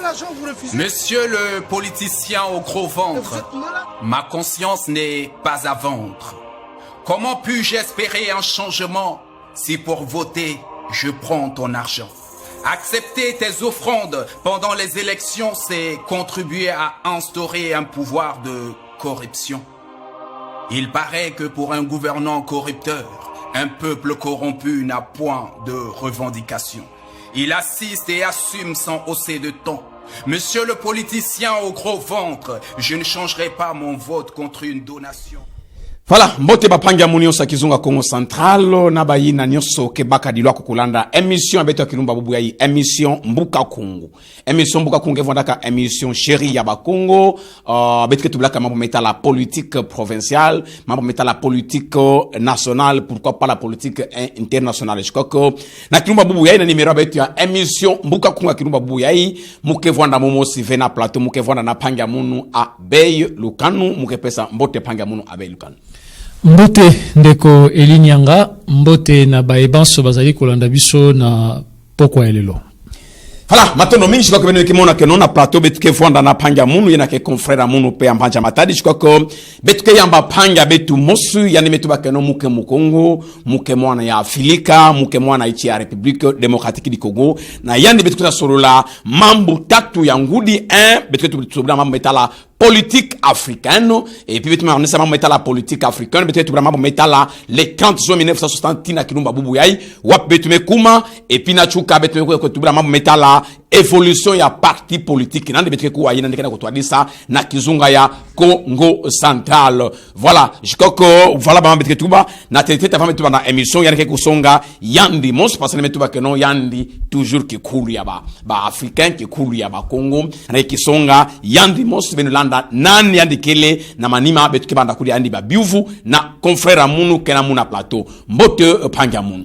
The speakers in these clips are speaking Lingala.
l'argent, vous refusez. Monsieur le politicien au gros ventre, ma conscience n'est pas à vendre. Comment puis-je espérer un changement si pour voter, je prends ton argent? Accepter tes offrandes pendant les élections, c'est contribuer à instaurer un pouvoir de corruption. Il paraît que pour un gouvernant corrupteur, un peuple corrompu n'a point de revendication. Il assiste et assume sans hausser de ton. Monsieur le politicien au gros ventre, je ne changerai pas mon vote contre une donation. Voilà, mbote bapanga muniosa kizunga Congo Central na bayina nyoso kebaka dilwa kukulanda émission abeto kilumba bubu yayi émission Mbuka Kungu. Émission Mbuka Kungu evandaka émission chérie ya ba Congo, betike tublaka mambo meta la politique provinciale, mambo meta la politique nationale, pourquoi pas la politique internationale. Je crois que na kilumba bubu yayi na numéro abeto ya émission Mbuka Kungu kilumba bubu yayi mukevanda momo sivena plateau mukevanda na panga munu a Bay Lukanu mukepesa mbote panga munu a Bay Lukanu. Mbote ndeko Elinyanga, mbote na baebanso bazali kolanda biso na pokwa elelo. Voilà, maintenant mingi chiko kebeno kimona ke nona plateau betike fonda na panga munu yena ke confrère munu pe ambanja matadi chiko ko betike yamba panga betu mosu yani metu bakeno muke mukongo muke mwana ya Afrika muke mwana ichi ya République démocratique du Congo na yandi betike sorola mambo tatu ya ngudi 1 betike tubula mambo metala politique africaine et puis on nécessairement mettre la politique africaine peut-être vraiment mettre la les 30 juin 1960 na kilumba bubu yayi wap betume kuma et puis na chuka betume ko vraiment mettre la évolution ya parti politique nande betume ko ayina ndekana ko twadisa na kizunga ya Congo Central. Voilà, je crois que voilà ba betume tuba na tete ta mettre na émission ya ke kusonga yandi mos parce que mettre ba que non yandi toujours ki kulu ya ba africain ki kulu ya ba Congo na kisonga yandi mos benulanda nani yandikele na manima betu kibanda kuli andi ba biuvu na confrère munu kena muna plateau mbote panga munu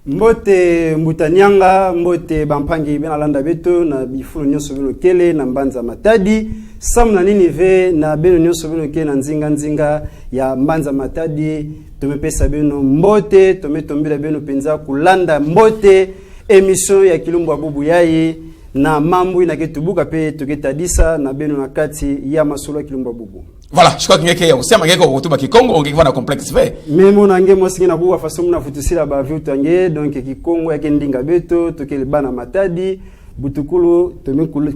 mbote mbutanyanga mbote bampangi benalanda betu na bifulu nyoso bino kele na mbanza matadi sam na nini ve na beno nyoso bino kele na nzinga ya mbanza matadi tumepesa beno mbote tometombela beno penza kulanda mbote émission ya kilumbu abubu yayi na mambo ina ketubuka pe tuketadisa na beno na kati ya masolo kilumba bubu. Voilà, je crois que ngeke yo sema ngeke ko kutuba kikongo ongekwa na complexe fe. Memo na nge mosingi na buwa façon na futusila ba viu tange donc kikongo yake ndinga beto tokele bana matadi butukulu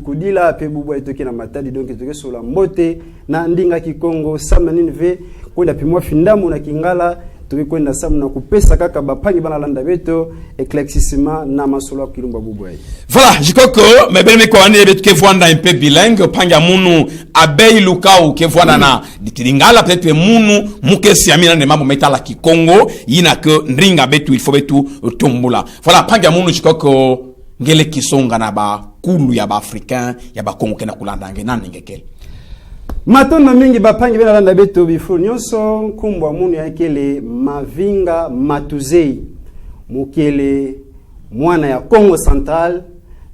kudila pe bubu itoke na matadi donc toke sola mbote na ndinga kikongo samna nini ve kwenda pimwa findamu na kingala tukikwenda samu na kupesa kaka bapangi bana landa beto éclaircissement na masolo kilumba bubu. Voilà, je crois que mais ben me ko ane betu ke voanda un peu bilingue panga munu abei lukau ke voanda na ditilingala peut-être munu muke siamina ne mambo metala kikongo yina que ndringa betu il faut betu tombula. Voilà, panga munu je crois que ngele kisonga na ba kulu ya ba africain ya ba Congo kena kulanda ngenane ngekele. Matondo mingi bapangi bena landa beto bifu nyonso kumbwa munu yakele Mavinga Matuzei mukele mwana ya Congo Central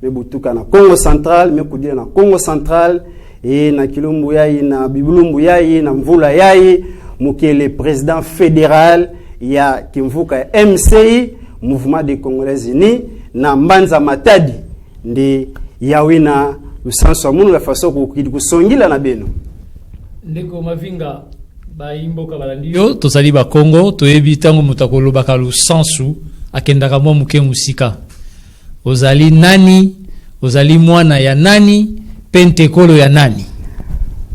mebutuka na Congo Central mekudila na Congo Central e na kilumbu yayi na bibulumbu yayi na mvula yayi mukele président fédéral ya kimvuka ya MCI Mouvement des Congolais Unis na mbanza matadi ndi yawina usanso wa munu la faso kusongila na beno. Ndeko Mavinga baimboka balandiyo tozali ba Congo toyebi tango mutakolo bakalu sansu akendaka mwa muke musika ozali nani ozali mwana ya nani pentekolo ya nani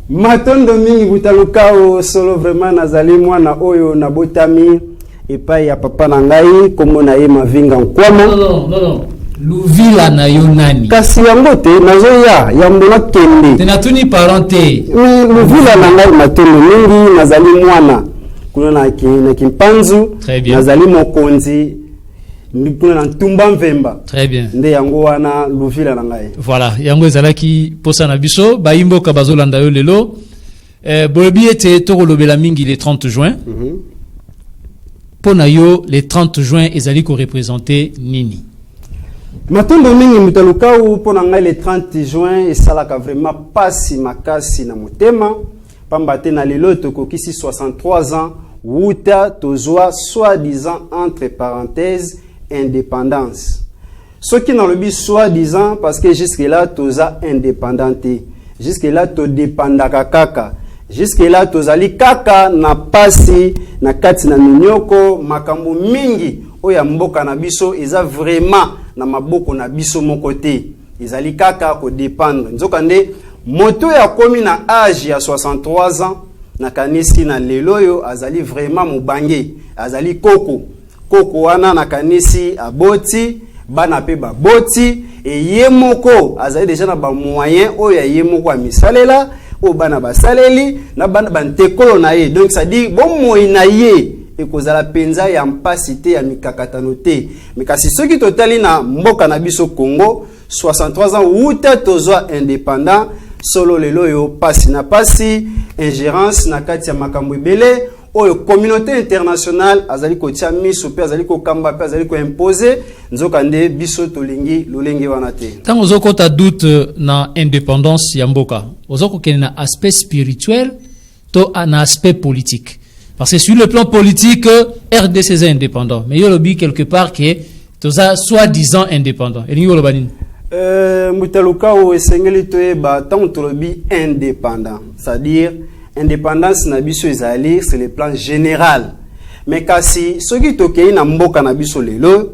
matondo mingi butalukao solo vraiment nazali mwana oyo na botami epai ya papa na ngai komona ye Mavinga nkwama non Luvila na yo nani kasi yango te nazoya yambona kende tenatuni parente Luvila na ngai matondo mingi nazali mwana kuna na kimpanzu nazali mokonzi kuna na ntumba mvemba. Très bien. Nde yango wana Luvila na ngai. Voilà, yango ezalaki posa na biso baimboka bazolanda yo lelo boyebi ete tokolobela mingi le 30 juin. Pona yo le 30 juin ezali ko représenter nini? Matondo mingi mutalukau pona ngai le 30 juin esalaka vraiment pasi makasi na motema pamba te na lelo tokokisi 63 ans wuta tozwa soi-disant entre parenthèses indépendance Ce qui dans le but soi-disant parce que jusque là toza indépendanté. Jusque là to dépendaka kaka. Jusque là tozali kaka na pasi na kati na minyoko makambo mingi oya mboka na biso eza vraiment na maboko na biso mokote. Ezali kaka ko dépendre. Nzokande moto ya komi na âge ya 63 ans na kanisi na leloyo azali vraiment mubange. Azali koko. Koko wana na kanisi aboti bana pe baboti et yemoko azali déjà na ba moyen oya yemoko a misalela o bana basaleli na bana bantekolo na ye. Donc ça dit bon moyen na ye et kozala penza ya mpasité ya mikakatano te. Mais kasi soki totali na mboka na biso Congo 63 ans uta tozwa indépendant solo lelo yo pasi na pasi ingérence na kati ya makambo ebele oyo communauté internationale azali ko tia miso pe azali ko kamba pe azali ko imposer nzokande biso tolingi lolenge wana te. Tant ozoko ta doute na indépendance ya mboka ozoko kene na aspect spirituel to na aspect politique. Parce que sur le plan politique, RDC est indépendant. Mais il y a le but quelque part qui est soi-disant indépendant. Et il y a le banin. Mutaluka ou esengeli toeba tant tolobi indépendant. C'est-à-dire indépendance na biso ezali c'est le plan général. Mais kasi soki tokei na mboka na biso lelo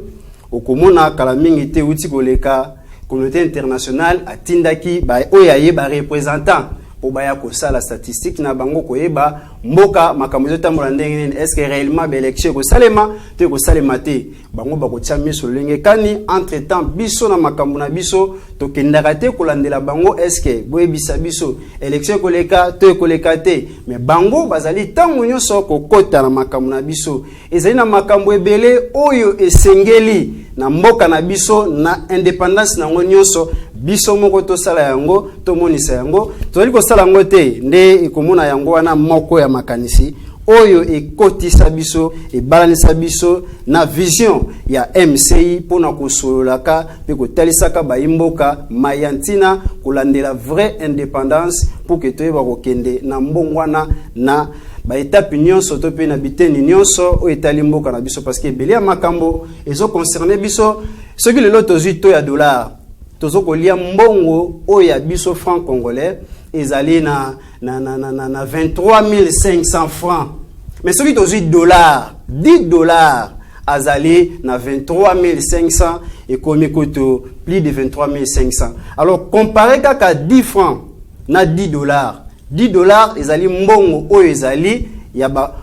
okomona kala mingi te uti koleka communauté internationale atindaki ba oyaye ba représentant pour baya ko sala statistique na bango ko yeba mboka makambo tambola ndenge est-ce que réellement ba élection ko salema te ko salema te bango ba ko tia miso lenge kani entre temps biso na makambo na biso to kendaka te ko landela bango est-ce que boyebisa biso élection ko leka te ko leka te mais bango bazali tango nyoso ko kota na makambo na biso ezali na makambo ebele oyo esengeli na mboka na biso na indépendance na ngonyoso biso moko to sala yango to monisa yango tozali ko sala yango te nde ikomona yango wana moko ya makanisi oyo ekotisa biso ebalanisa biso na vision ya MCI pona kosololaka pe kotalisaka bayimboka mayantina kolandela vraie indépendance pour que toyeba kokende na mbongwana na ba étape nyonso to pe na biteni nyonso o etali mboka na biso parce que ebele ya makambo ezo concerner biso soki lelo tozwi to ya dollar tozo kolia mbongo o ya biso franc congolais ezali na 23 500 francs. Mais celui qui a dollars, 10 dollars, azali na 23 500 et comme écoute plus de 23 500. Alors comparé à 10 francs na 10 dollars, 10 dollars ezali mbongo o ezali ya ba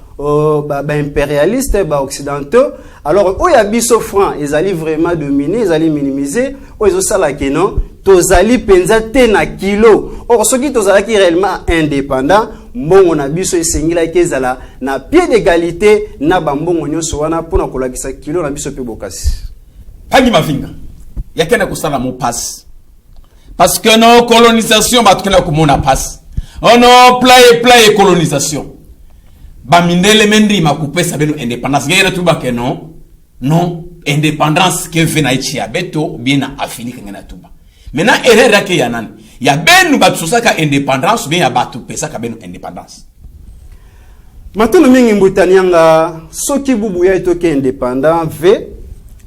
impérialiste ba occidentaux. Alors o ya biso franc ezali vraiment dominé, ezali minimisé, o ezo sala keno tozali penza te na kilo. Or ceux qui tozala qui réellement indépendant mbongo na biso esengila kezala na pied d'égalité na bambongo nyoso wana pona kolakisa kilo na biso pe bokasi. Pangi mavinga yakena kusala mo passe parce que no colonisation batukena kumona passe ono play colonisation bamindele mendri makupesa beno indépendance ngera tuba ke non indépendance ke vena ichia beto bien afini ngena tuba maintenant erreur ke yanani ya benu batu sosaka indépendance bien ya batu pesa ka benu indépendance matono mingi mbutanianga soki bubu ya itoke indépendant ve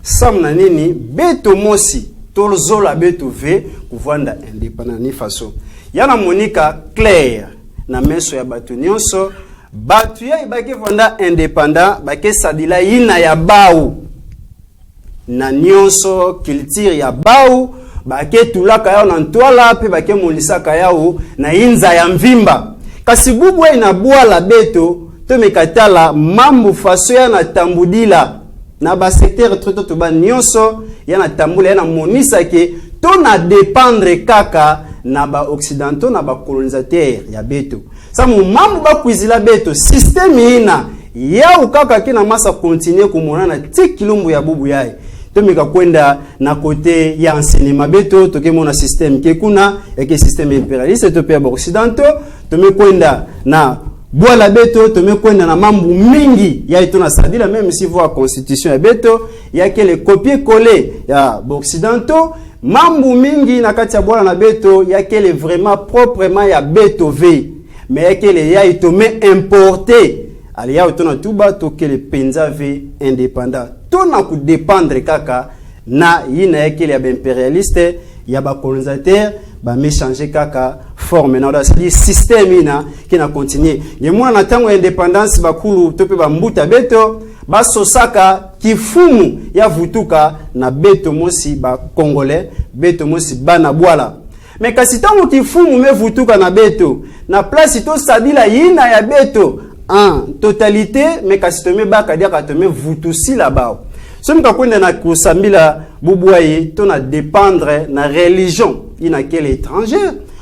samna nini beto mosi tolzola beto ve kuvanda indépendant ni faso yana monika clair na meso ya batu nyonso batu ya ibake vanda indépendant bake sadila yina ya bau na nyonso culture ya bau bake tulaka yao na ntwala pe bake molisaka yao na inza ya mvimba kasi bubu ina bwala beto to mekatala mambu faso ya na tambudila na ba secteur to ba nyonso ya na tambula ya na monisa ke to na dépendre kaka na ba occidentaux na ba colonisateur ya beto samu mambu ba kuizila beto système ina ya ukaka kina masa continuer kumona na tikilumbu ya bubu yae tomika kwenda na côté ya enseignement beto tokemona système kekuna yake système impérialiste to pe ba occidentaux tomekwenda na boala beto tomekwenda na mambu mingi ya itona sadila même si voit constitution ya beto yake le copier-coller ya occidentaux mambu mingi na kati ya boala na beto yake le vraiment proprement ya beto v mais yake le ya itome importé aliya utona tuba toke le penza v indépendant tona ku dépendre kaka na yina yakele ya impérialiste ya ba colonisateur ba me changer kaka forme na c'est système ina qui na continuer ye mwana na tango indépendance bakulu tope ba mbuta beto ba sosaka kifumu ya vutuka na beto mosi ba congolais beto mosi bana bwala mais kasi tango kifumu me vutuka na beto na place to sadila yina ya beto en totalité mais kasi to me baka dia ka to me vutusi la ba somme ka kwenda na kusambila bubwaye to na dépendre na religion ina quel étranger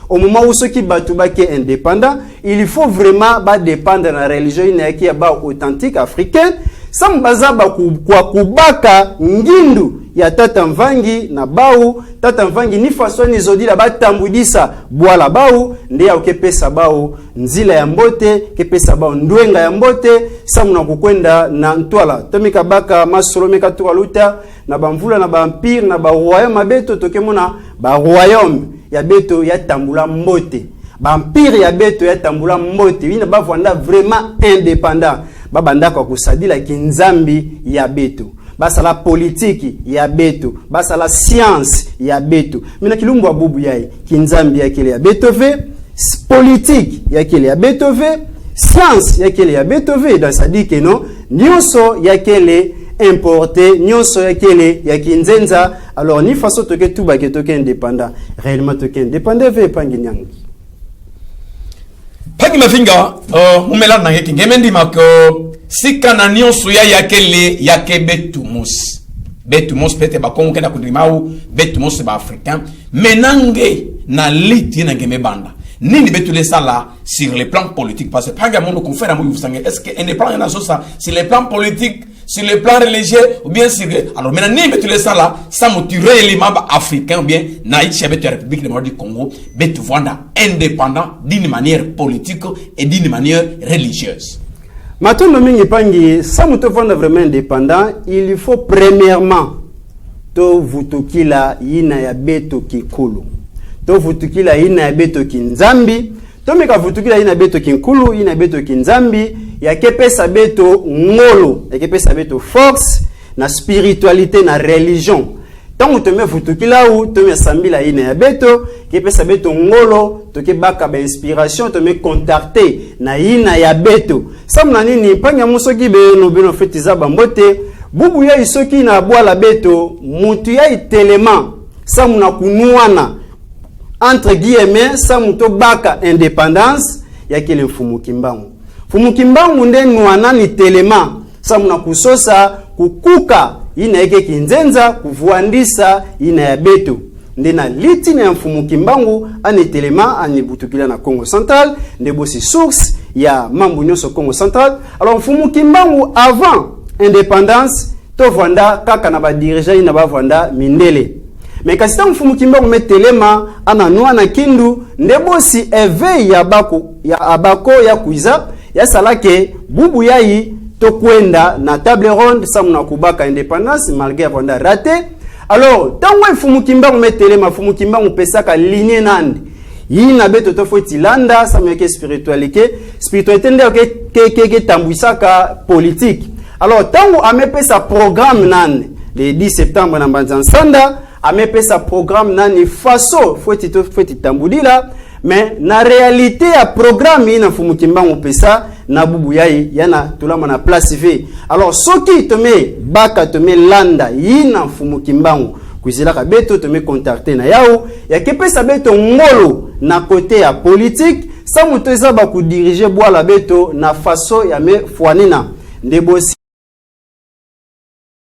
au moment où ceux qui batouba qui est indépendant il faut vraiment ba dépendre na religion ina qui ba authentique africaine sam bazaba kwa kubaka ngindu ya tata mvangi na bau tata mvangi ni façon ni zodila batambudisa bwala bau ndia ukepesa bau nzila ya mbote kepesa bau ndwenga ya mbote sam na kukwenda na ntwala tomika baka masolo meka tuwaluta na bamvula na bampire na ba royaume beto tokemona ba royaume ya beto ya tambula mbote bampire ya beto ya tambula mbote ina bavanda vraiment indépendant babanda kwa kusadila kinzambi ya beto basala politique ya beto basala science ya beto mina kilumbu wa bubu yai kinzambi ya kile ya betove politique ya kile ya betove science ya kile ya betove dans ça dit que non nyonso ya kile importé nyonso ya kile ya kinzenza alors ni façon toke tuba ke toke indépendant réellement toke indépendant ve pangi nyangi Pagi mafinga umela na ngeke ngemendi mako sika na nyonso ya yakele yake betumos pete ba kongo kenda kundimau betumos ba africain menange na liti na ngeme banda nini betule sala sur le plan politique parce que panga mono confère amu yusange est-ce que indépendant na ça sur le plan politique sur le plan religieux ou bien sur alors maintenant ni betule sala ça motiver l'élément africain ou bien naïti avec la République démocratique du Congo betu vanda indépendant d'une manière politique et d'une manière religieuse. Maintenant, si nous sommes vraiment indépendants, il faut premièrement to vutukila ina ya beto kikulu. To vutukila ina ya beto kinzambi. To meka vutukila ina beto kinkulu, ina beto kinzambi. Ya kepesa beto ngolo. Ya kepesa beto force, na spiritualité, na religion. Tant que tu me vutukila ou tu me sambila ina ya beto, kepesa beto ngolo, to ke baka ba inspiration, to me contacter na ina ya beto. Samna nini panya musoki be no beno fetiza bambote, bubu ya isoki na bwala beto, mutu ya itelema, samuna kunuana entre guillemets, samuto baka indépendance ya kile mfumu kimbangu. Mfumu kimbangu nde nuana ni telema, samuna kusosa kukuka ina eke kinzenza kuvuandisa ina ya beto ndena liti na mfumu kimbangu ani telema ani butukila na Congo Central ndebo si source ya mambo nyonso Congo Central. Alors mfumu kimbangu avant indépendance to vanda kaka na ba dirigeant ina ba vanda mindele mais kasita mfumu kimbangu metelema ana noa na kindu ndebo si éveil ya bako ya abako ya kuiza ya salake bubu yai to kwenda na table ronde samuna kubaka indépendance malgré avoir raté. Alors tango fumu kimbangu metelema fumu kimbangu pesaka ligne nandi yina beto to foti landa sameke spiritualité ndio ke tambuisaka politique. Alors tango amepesa programme nani le 10 septembre na Mbanzansanda amepesa programme nani faso foti tambudila mais na réalité ya programme ina fumu kimbangu pesa na bubu yai yana tulama na place V. Alors soki tome baka tome landa yina fumu kimbangu kuizila ka beto tome contacter na yao ya kepesa beto ngolo na côté ya politique sa muto eza ba ku diriger bwala beto na faso ya me fwanina ndebosi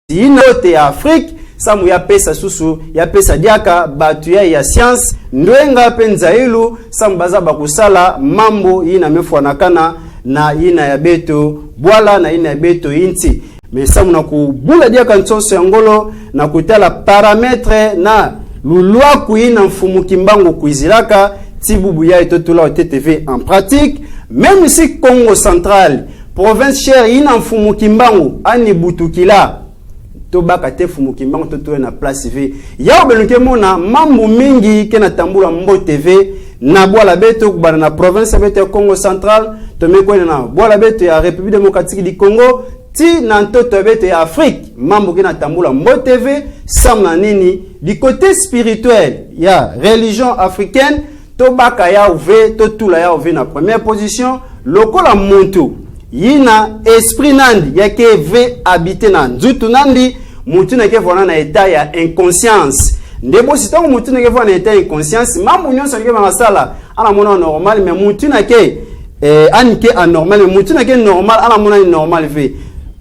yina côté ya Afrique samu ya pesa susu ya pesa diaka batu ya science ndwenga penza ilu samu baza bakusala mambo yina mefwanakana na ina ya beto bwala na ina ya beto inti mais samu na kubula diaka nsoso ya ngolo na kutala parametre na lulwa kuina mfumu kimbangu kuizilaka tibubu ya itotula OTTV en pratique même si Congo Central province chère ina mfumu kimbangu ani butukila to baka te fumu kimbangu to na place V ya obeluke mona mambo mingi kena tambula mbo TV na bwala beto kubana na province beto ya Congo Central to mekwena na bwala beto ya République démocratique du Congo ti na ntoto beto ya Afrique mambo ki na tambula Mbo TV samna nini du côté spirituel ya religion africaine to baka ya uve to tula ya uve na première position lokola muntu yina esprit nandi yake ve habiter na nzutu nandi mutu na ke vona na état ya inconscience ndebo sitango mutu na ke vona na état ya inconscience mambo nyonso ke ba sala ana mona normal mais mutu na ke anike anormal mais mutu na ke normal ana mona normal ve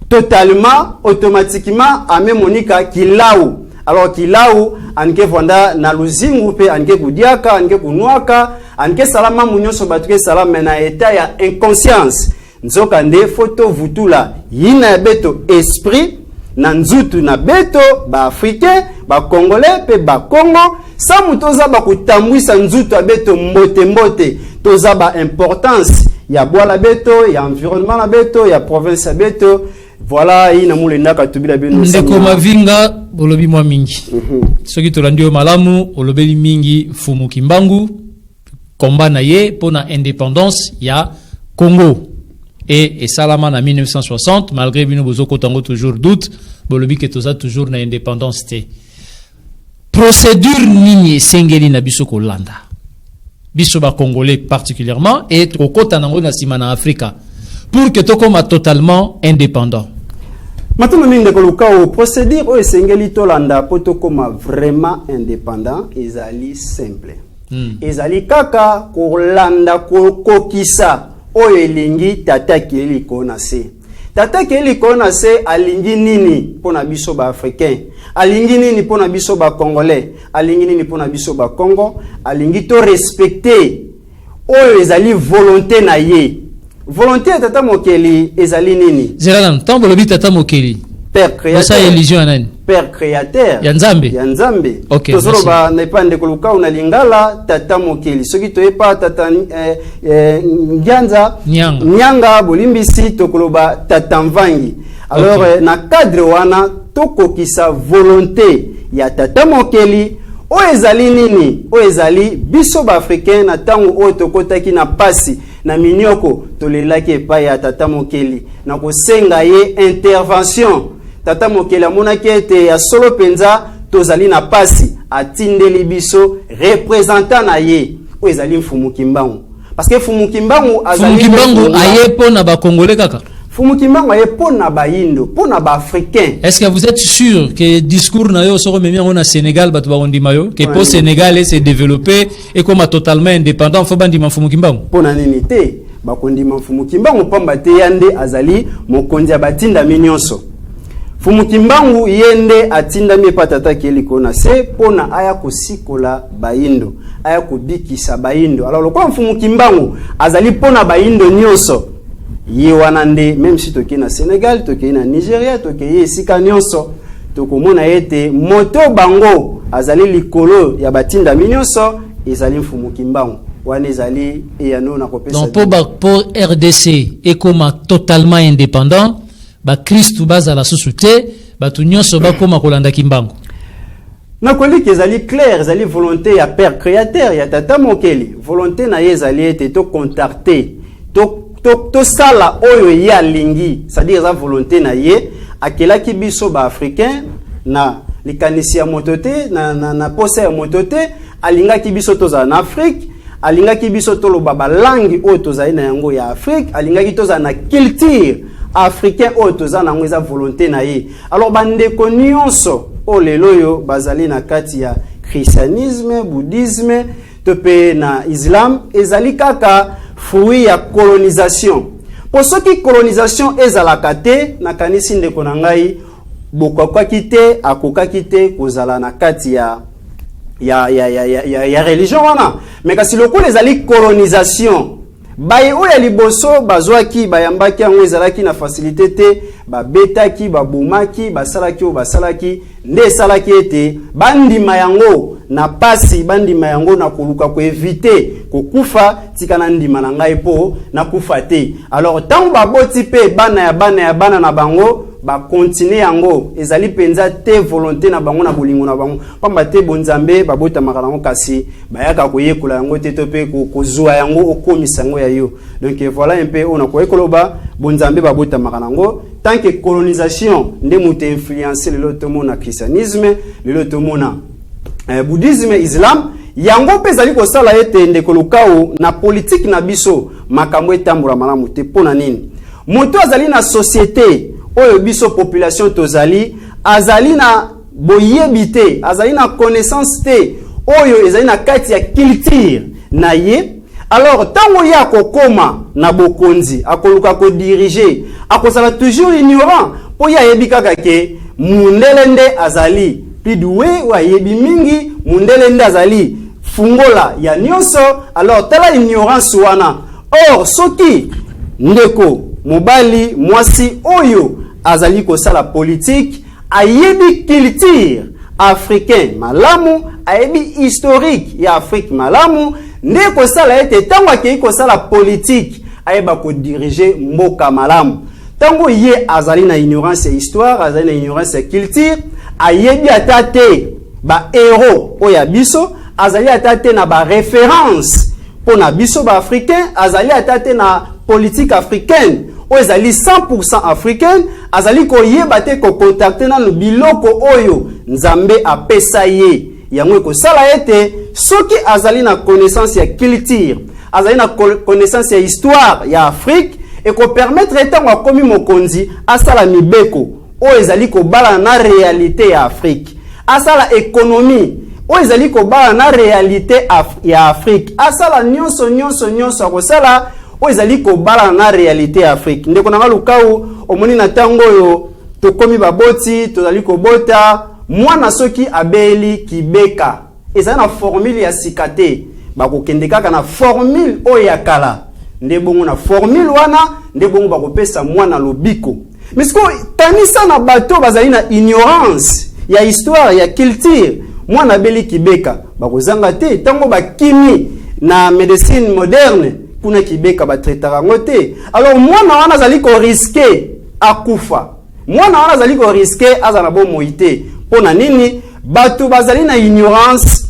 totalement automatiquement ame monika kilau alors kilau anike vonda na luzingu pe anike kudiaka anike kunwaka anike salama munyoso batuke salama na état ya inconscience nzoka nde photo vutula yina ya beto esprit na nzutu na beto ba africain ba congolais pe ba Congo sa mutoza ba kutambwisa nzutu ya beto mbote toza ba importance ya boala beto ya environnement na beto ya province ya beto. Voilà, ina mulenda katubila bino ndeko mavinga bolobi mwa mingi soki tolandi malamu olobeli mingi Fumu Kimbangu komba na ye pona indépendance ya Congo et salama na 1960 malgré bino bozoko tango toujours doute bolobi ke toza toujours na indépendance te procédure nini sengeli na biso kolanda biso ba congolais particulièrement et kokota nango na sima na Afrika pour que tokoma totalement indépendant. Maintenant, nous avons procédure où esengeli tolanda poto koma vraiment indépendant, ezali simple. Ezali kaka kolanda kokisa o elingi tata keli kona se. Tata keli kona se alingi nini pona biso ba africain, alingi nini pona biso ba congolais, alingi nini pona biso ba Congo, alingi to respecter o ezali volonté na ye. Volonté tata mokeli ezali nini? Zeralan, tambo lobi tata mokeli. Père créateur. Sa religion anani? Père créateur. Ya Nzambe. Ya Nzambe. Okay. Tozolo ba nepande koluka una lingala tata mokeli. Soki toyepa tata Nyanza. Nyanga bolimbisi tokoloba tata mvangi. Alors okay. Na cadre wana tokokisa volonté ya tata mokeli. O ezali nini? O ezali biso ba africain na tango o tokotaki na pasi na minioko tolelaki epai ya tata mokeli na kosenga ye intervention tata mokeli amonaki ete ya solo penza tozali na pasi atindeli biso représentant na ye o ezali Fumu Kimbangu parce que Fumu Kimbangu azali Fumu Kimbangu aye pona ba congolais kaka Fumu Kimbangu aye pona ba indo pona ba africain. Est-ce que vous êtes sûr que discours na yo soko memi on a Sénégal batu ba ondima yo que pour Sénégal s'est développé et comme totalement indépendant faut bandima Fumu Kimbangu pona nini te ba kondima Fumu Kimbangu pamba te yande azali mokonzi batinda minyonso Fumu Kimbangu yende atinda mi patata keli kona se pona aya kosikola baindo aya kobikisa baindo alors lokwa Fumu Kimbangu azali pona baindo nyonso ye wanande même si toke na Sénégal toke na Nigeria toke ye sika nyonso tokomona ete moto bango azali likolo ya batinda minyonso ezali Fumu Kimbangu wana ezali eyano na kopesa donc pour RDC et comme totalement indépendant ba Christu baza la société batu nyonso ba koma kolanda Kimbangu na koliki ezali clair ezali volonté ya père créateur ya tata mokeli volonté na ye ezali ete to contacter to sala oyo ya lingi c'est-à-dire za volonté na ye akelaki biso ba africain na likanisi ya motote na posa ya motote alingaki biso toza na Afrique alingaki biso toloba ba langue oyo tozali na yango ya Afrique alingaki toza na culture africain oyo toza na ngo eza volonté na ye alors bandeko nyonso o lelo yo bazali na kati ya christianisme bouddhisme to pe na islam ezali kaka fruit ya colonisation pour ceux qui colonisation ezalaka te na kanisi ndeko na ngai bokokaki te akokaki te kozala na kati ya religion wana mais kasi lokola ezali colonisation baye oya liboso bazwaki bayambaki yango ezalaki na facilité te babetaki babomaki basalaki o basalaki nde esalaki ete bandima yango na pasi bandima yango na koluka ko éviter kokufa tika na ndima na ngai po na kufa te alors tant baboti pe bana na bango ba continuer yango ezali penza te volonté na bango na bolingo na bango pamba te bonzambe babota makanango kasi bayaka koyekola yango te to pe kozwa yango okomisa yango ya yo donc voilà un peu on a koyekoloba bonzambe babota makanango tant que colonisation nde mutu influencer le tomona christianisme le tomona bouddhisme islam yango pe zali ko sala ete ndeko lukao na politique na biso makambo etambula malamu te pona nini mutu azali na société oyo biso population tozali azali na boyebite azali na connaissance te oyo ezali na kati ya culture na ye. Alors tango ya kokoma na bokonzi akoluka ko diriger akozala toujours ignorant po ya yebi kaka ke mundele nde azali pidwe wa yebi mingi mundele nde azali fungola ya nyonso. Alors tala ignorance wana. Or soki ndeko mobali mwasi oyo azali ko sala politique ayebi culture africain malamu ayebi historique ya Afrique malamu nde ko sala ete tango akei ko sala politique ayeba ko diriger mboka malamu. Tango ye azali na ignorance ya histoire azali na ignorance ya culture ayebi atate ba héros oya biso azali atate na ba référence pour na biso ba africain azali atate na politique africaine o ezali 100% africaine azali ko yeba te ko contacter na biloko oyo nzambe apesa ye yango ko sala ete soki azali na connaissance ya culture azali na connaissance ya histoire ya Afrique et ko permettre etango akomi mokonzi asala mibeko o ezali ko bala na réalité ya Afrique asala économie o ezali ko bala na réalité ya Afrique asala nyonso akosala o ezali ko bala na réalité ya Afrique. Ndeko na lukau omoni na tango yo tokomi baboti tozali ko bota mwana soki abeli kibeka ezali na formule ya sikate bakokende kaka na formule oyo ya kala nde bongo na formule wana nde bongo bakopesa mwana lobiko. Misko tanisa na bato bazali na ignorance ya histoire ya culture mwana abeli kibeka bakozanga te tango bakimi na médecine moderne kuna kibeka batretaka ngote. Alors mwana wana azali ko risquer akufa mwana wana azali ko risquer azana bomo ite pona nini bato bazali na ignorance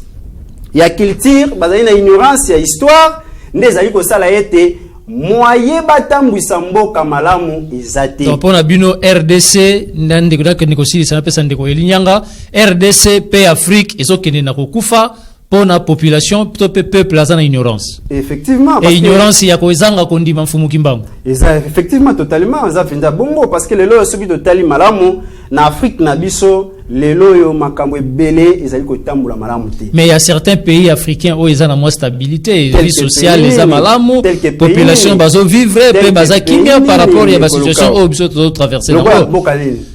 ya culture bazali na ignorance ya histoire nde ezali ko sala ete moye batambwisa mboka malamu ezate. Donc pona bino RDC ndande kodaka ndiko sili sana pesa ndiko elinyanga RDC pe Afrique ezokende na kokufa pona population tope peuple azana ignorance. Effectivement et ignorance ya koezanga kondima mfumu kimbangu. Effectivement totalement za finda bongo parce que lelo soki totali malamu na Afrique na biso lelo yo makambo ebele ezali ko tambula malamu te. Mais il y a certains pays africains où ils ont moins stabilité, vie sociale les malamu, population bazo vivre pe baza kinga par rapport à la situation où ils ont traversé.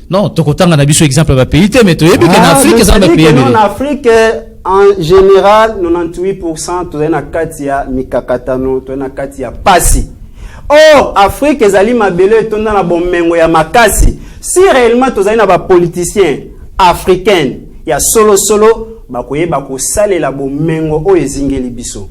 Non, tokotanga na biso exemple ba pays te mais to yebi que na Afrique ça ba pays. En Afrique en général 98% to na kati ya mikakatano to na kati ya pasi. Or Afrique ezali mabele to na bomengo ya makasi. Si réellement to na ba politiciens africaine ya solo bakoyeba ko salela bomengo o ezingeli biso.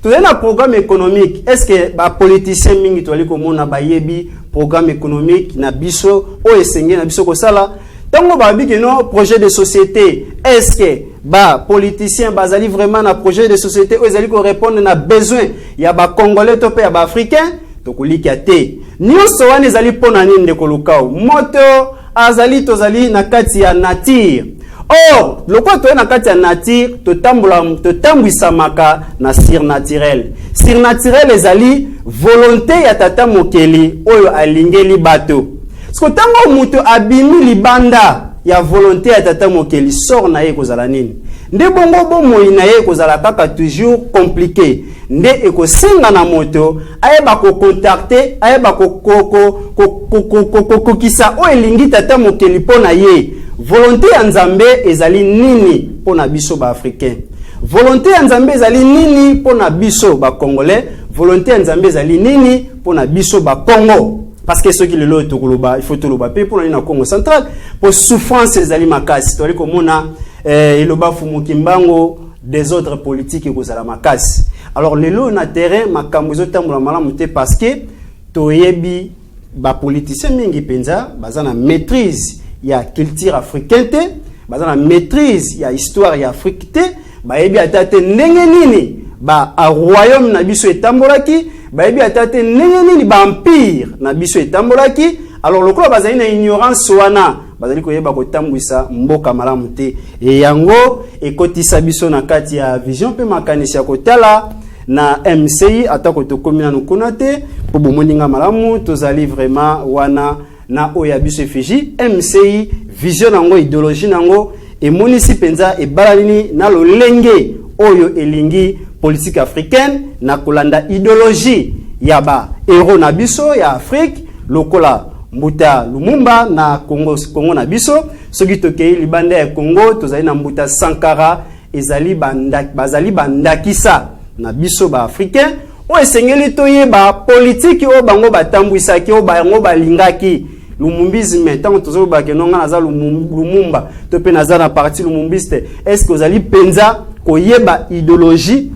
To na programme économique est-ce que ba politicien mingi to ali ko mona bayebi programme économique na biso o esengeli na biso ko sala tango ba biki no projet de société est-ce que ba politicien bazali vraiment na projet de société o ezali ko répondre na besoin ya ba congolais to pe ya ba africain to kulika te nyonso wana ezali pona nini ndeko lukao moto azali tozali na kati ya nature. Or loko to na kati ya nature to tambwisa maka na surnaturel ezali volonté ya tata mokeli oyo alingeli bato. Sko tango muto abimi libanda ya volonté ya tata mokeli sort na ye kozala nini nde bongo bomo ina ye kozala kaka toujours compliqué nde ekosenga na moto ayeba ko contacter ayeba ko kisa o elingi tata mokeli pona ye volonté ya nzambe ezali nini pona biso ba africain volonté ya nzambe ezali nini pona biso ba congolais volonté ya nzambe ezali nini pona biso ba Congo. Parce que ceux qui le lot il faut tout le baper pour la Congo central pour souffrance ezali makasi to liko mona iloba fumu kimbango des autres politiques et kozala makasi. Alors le lot na terrain makambo zotambola malamu te parce que toyebi ba politiciens mingi penza bazana maîtrise ya culture africaine te bazana maîtrise ya histoire ya Afrique te bayebi atate ndenge nini ba a royaume na biso etambolaki bayebi atate ndenge nini ba empire na biso etambolaki alors lokola bazali na ignorance wana bazali koyeba kotambwisa mboka malamu te e yango ekotisa biso na kati ya vision pe makanisi ya kotala na MCI atako tokomina nukuna te po bomoninga malamu tozali vraiment wana na oya biso efiji MCI vision nango idéologie nango emonisi penza ebalalini na lolenge oyo elingi politique africaine na kolanda idéologie ya ba héros na biso ya Afrique lokola Mbuta Lumumba na Congo na biso soki tokei libanda ya Congo tozali na Mbuta Sankara bazali bandakisa na biso ba africain o esengeli toyeba politique o bango batambwisaki o bango balingaki lumumbisme tant tozo ba ke nonga naza Lumumba to pe naza na parti lumumbiste est-ce que ozali penza koyeba idéologie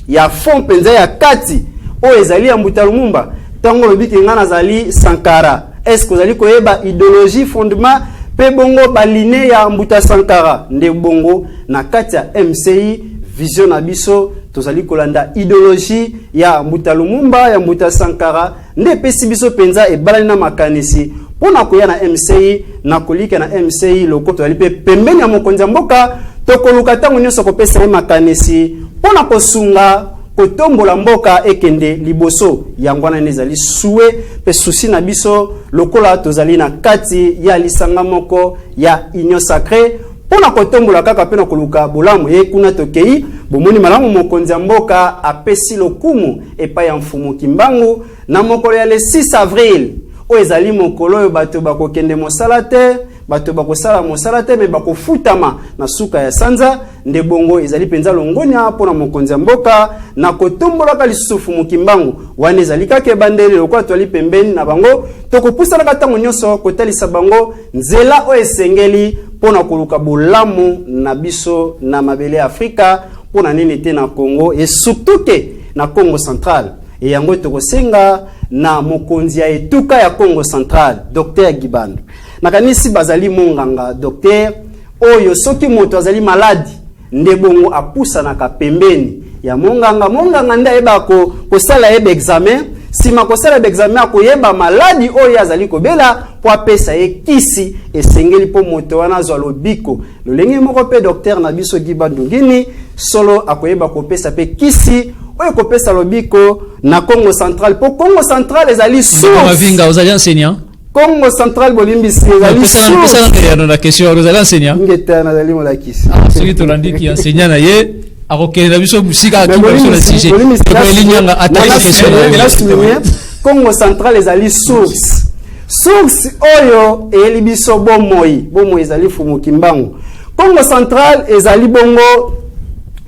ya fond penza ya kati o ezali ya Mbuta Lumumba tango lobiki nga nazali Sankara est-ce que ozali koyeba idéologie fondement pe bongo baline ya Mbuta Sankara nde bongo na kati ya MCI vision na biso tozali kolanda idéologie ya Mbuta Lumumba ya Mbuta Sankara nde pesi biso penza ebalani na makanisi pona koya na MCI na kolika na MCI loko tozali pe pembeni ya mokonzi mboka tokoluka tango nyonso kopesa makanisi pona kosunga kotombola mboka ekende liboso yangwana nezali suwe pe susi na biso lokola tozali na kati ya lisanga moko ya union sacrée pona kotombola kaka pena koluka bolamu ye kuna tokei bomoni malamu mokonzi mboka apesi lokumu epa ya mfumu Kimbangu na mokolo ya le 6 avril o ezali mokolo oyo bato bakokende mosala te bato bakosala mosala te me bakofutama na suka ya sanza nde bongo ezali penza longonya pona mokonzi mboka na kotombolaka lisusu Mukimbangu wana ezali kaka bandeli lokwa twali pembeni na bango tokopusana katango nyonso kotalisa bango nzela o esengeli pona koluka bolamu na biso na mabele Afrika pona nini te na Congo et surtout ke na Congo central et yango tokosenga na mokonzi ya etuka ya Congo central Dr Gibandu nakanisi bazali monganga docteur oyo soki moto azali maladi nde bongo apusa na kapembeni ya monganga nda eba ko sala ebe examen sima ko sala examen akoyeba maladi oyo azali kobela po apesa ekisi esengeli po moto wana zwa lobiko lolenge moko pe docteur na biso Gibandu ngini solo akoyeba kopesa pe kisi oyo kopesa lobiko na Congo central po Congo central ezali source Mavinga ozali enseignant Congo central bolimbisi ezali source na question ozali enseignant ngeta na zali molakisi soki tolandiki enseignant na ye akokende na biso musika akibiso na sujet ko elinyanga attaque question Congo central ezali source oyo eli biso bomoi ezali fumu Kimbangu Congo central ezali bongo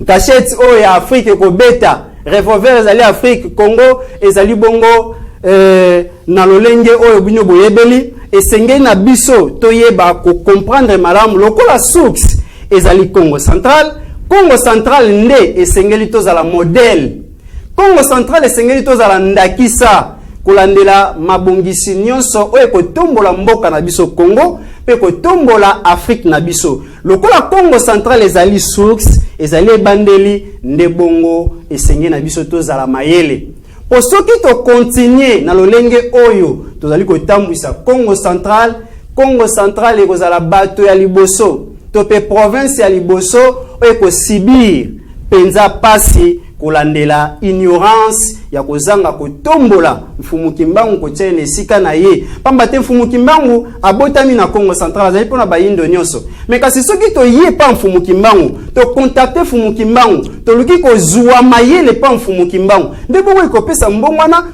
cachette oyo ya Afrique ko beta revolver ezali Afrique Congo ezali bongo na lolenge oyo binyo boyebeli esengeli na biso toyeba ko comprendre malamu lokola source ezali Congo central nde esengeli tozala modèle Congo central esengeli tozala ndakisa kolandela mabongisi nyonso oyo kotombola mboka na biso Congo pe kotombola Afrique na biso lokola Congo central ezali source ezali bandeli nde bongo esengeli na biso tozala mayele po soki to continuer na lolenge oyo tozali kotambwisa Congo central ekozala bato ya liboso to pe province ya liboso oyo kosibir penza pasi kolandela ignorance ya kozanga kotombola mfumu Kimbangu kotia esika na ye pamba te mfumu Kimbangu abotami na Congo central azali pona bayindo nyonso mais kasi soki to ye pa mfumu Kimbangu to contacter mfumu Kimbangu to luki kozwa mayele pa mfumu Kimbangu nde bongo ikopesa mbongwana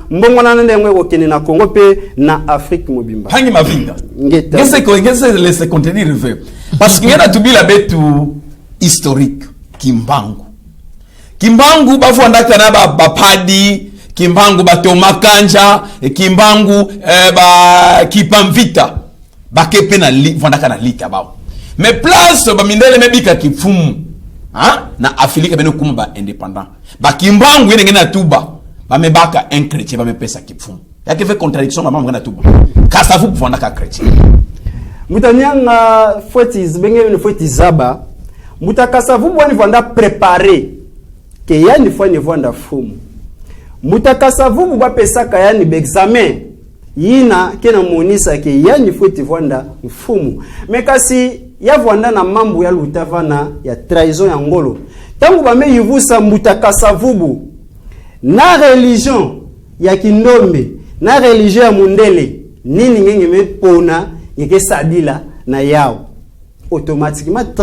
nde ngwe kokene na Congo pe na Afrique mobimba hangi Mavinga ngeta ngese laisse contenir revers parce que yana tubila betu historique Kimbangu bafondaka na bapadi Kimbangu batoma kanja Kimbangu ba kipamvita bakepe na fondaka na lika bao mais place ba mindele mebika kifumu na Afrika beno kuma ba indépendant ba Kimbangu yene ngena tuba ba mebaka un chrétien ba mepesa kifumu yake fait contradiction ba ngena tuba kasa fu fondaka chrétien mutanyanga fwetiz benge une fwetizaba mutakasa vu bwani vanda préparer ke yani fwani vanda fumu mutakasa vu bapesaka yani examen yina kena monisa ke yani futi vwanda mfumu mekasi ya vwanda na mambo ya lutavana ya trahison ya ngolo tangu bame yivusa mbutakasa vubu na religion ya kindombe na religion ya mundele nini ngenge mepona yeke sadila na yao automatiquement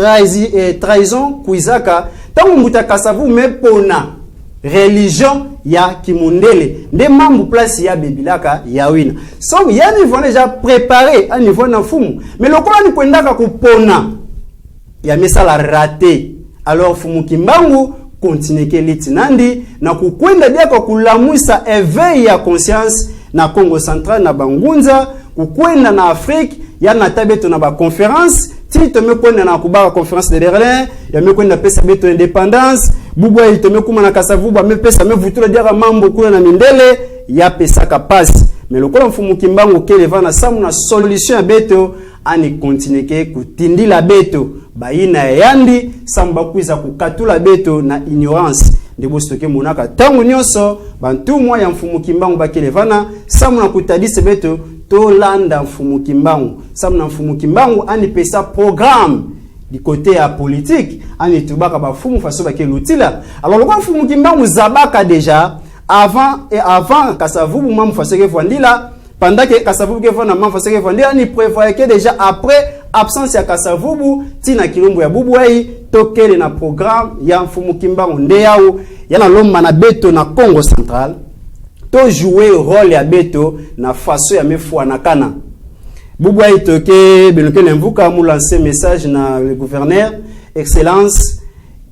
trahison kuizaka tangu mbutakasa vubu mepona religion ya kimundele nde mambu place ya bebilaka ya wina so ya niveau déjà préparé à niveau na fumu mais lokola ni kwendaka kupona ya misala raté alors fumu kimbangu continue ke litinandi na kukwenda dia kwa kulamuisa éveil ya conscience na Congo central na bangunza kukwenda na Afrique ya na tabeto na ba conférence tito mekwenda na kubaka conférence de Berlin ya mekwenda pesa beto indépendance bubwa itome kuma na kasavuba mepesa mevutula dia mambo kuna na mindele ya pesa kapasi mais lokola mfumu kimbangu kele vana samu na solution ya beto ani continue kutindila beto baina ya yandi samba kuiza kukatula beto na ignorance ndebo stoke monaka tangu nyonso bantu mwa ya mfumu kimbangu bakele vana samu na kutadise beto to landa mfumu kimbangu samu na mfumu kimbangu ani pesa programme du côté ya politique ani tubaka ba fumu faso bakele utila alors le mfumu kimbangu zabaka déjà avant kasavubu mamu faso ke vandila pendant que kasavubu ke vana mamu faso ke vandila ni prévoyait que déjà après absence ya kasavubu tina kilombo ya bubuai tokele na programme ya mfumu kimbangu ndeyao yana lomba na beto na Congo central to jouer rôle ya beto na faso ya mefua na kana bubuai toke beloke nemvuka mu lancer message na le gouverneur excellence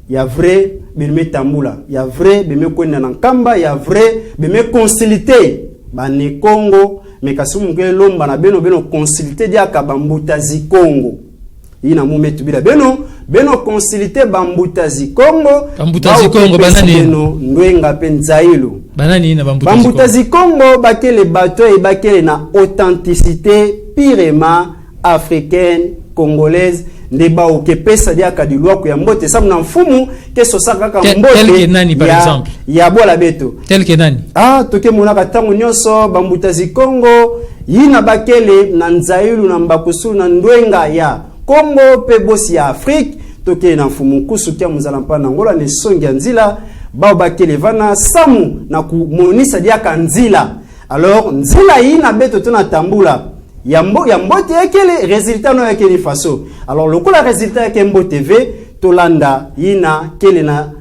ya vrai beme tambula ya vrai beme kwenda na nkamba ya vrai beme consulter bane Congo mekasumu ke lomba na beno consulter dia ka bambutazi Congo ina mumetu bila beno consulter bambutazi Congo banani ndwenga penzailo banani ina bambutazi Congo bakele bato e bakele na authenticité purement africaine congolaise ndeba okepesa dia ka dilwa ku ya mbote samu na mfumu keso saka ka mbote tel que nani par exemple ya bola beto tel que nani toke monaka tangu nyonso bambutazi Congo yina bakele na nzailu na mbakusu na ndwenga ya Congo pe bosi ya Afrique toke na mfumu kusu kia muzala mpana ngola ni songi ya nzila bao bakele vana samu na kumonisa dia ka nzila alors nzila yina beto tona tambula ya mbote ekele résultat no ekele faso alors lokola résultat ke mbote v tolanda yina kele na